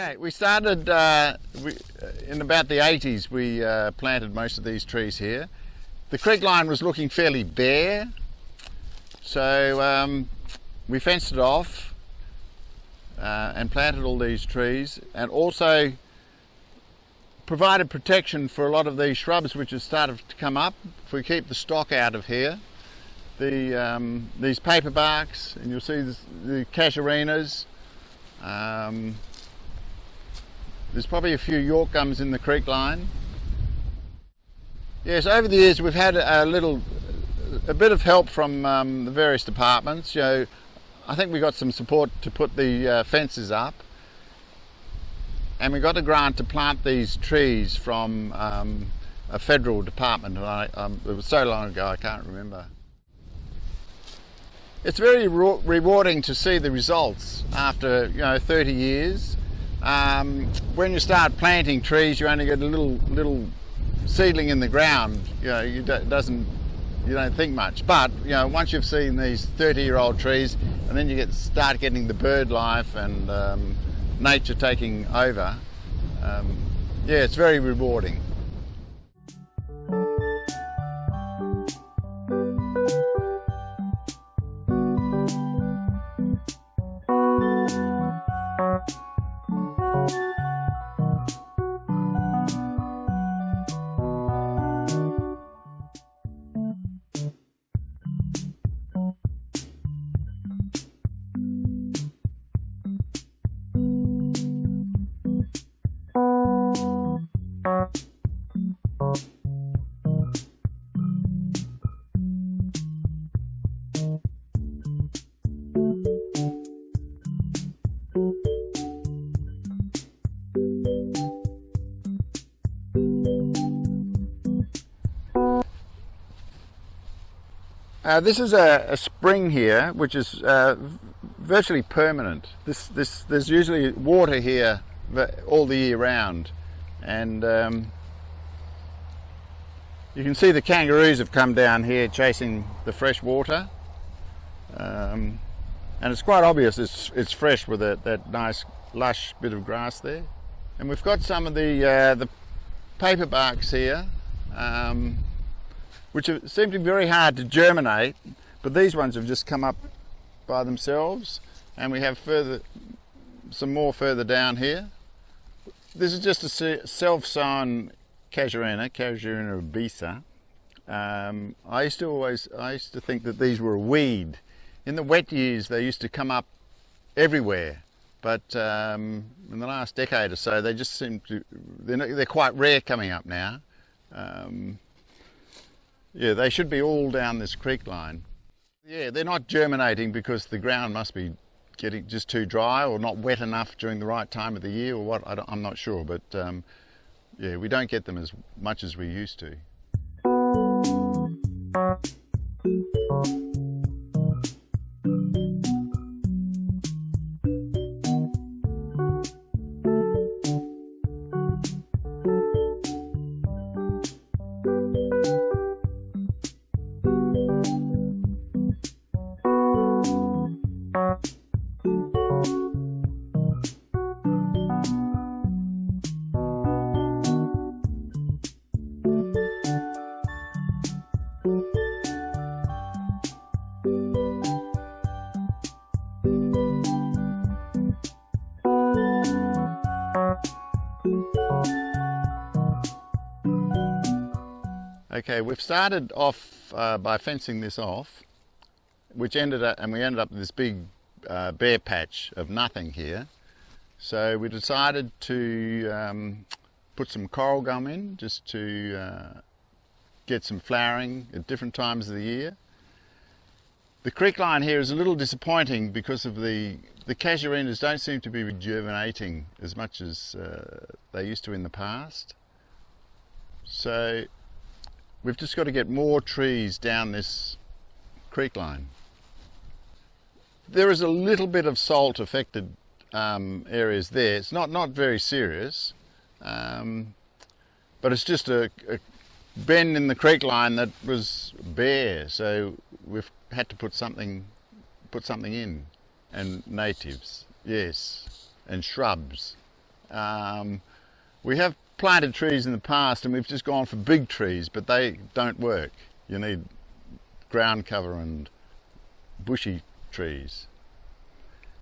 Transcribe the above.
Okay, we started in about the 80s. We planted most of these trees here. The creek line was looking fairly bare, so we fenced it off and planted all these trees, and also provided protection for a lot of these shrubs which have started to come up. If we keep the stock out of here, these paper barks, and you'll see the casuarinas. There's probably a few York gums in the creek line. Yes, over the years we've had a bit of help from the various departments. You know, I think we got some support to put the fences up, and we got a grant to plant these trees from a federal department, and it was so long ago I can't remember. It's very rewarding to see the results after 30 years. When you start planting trees, you only get a little seedling in the ground. You don't think much. But once you've seen these 30-year-old trees, and then you start getting the bird life and nature taking over, yeah, it's very rewarding. This is a spring here, which is virtually permanent. There's usually water here all the year round, and you can see the kangaroos have come down here chasing the fresh water, and it's quite obvious it's fresh with that nice lush bit of grass there. And we've got some of the paper barks here, which seem to be very hard to germinate, but these ones have just come up by themselves, and we have some more further down here. This is just a self-sown casuarina obesa. I used to think that these were a weed. In the wet years they used to come up everywhere, but in the last decade or so they just seem to, they're quite rare coming up now. Yeah, they should be all down this creek line. Yeah, they're not germinating because the ground must be getting just too dry or not wet enough during the right time of the year, or what, I'm not sure, but yeah, we don't get them as much as we used to. Okay, we've started off by fencing this off, which we ended up with this big bare patch of nothing here. So we decided to put some coral gum in, just to get some flowering at different times of the year. The creek line here is a little disappointing because of the casuarinas don't seem to be rejuvenating as much as they used to in the past. So we've just got to get more trees down this creek line. There is a little bit of salt affected areas there. It's not very serious, but it's just a bend in the creek line that was bare, so we've had to put something in. And natives, yes, and shrubs. We have planted trees in the past and we've just gone for big trees, but they don't work. You need ground cover and bushy trees.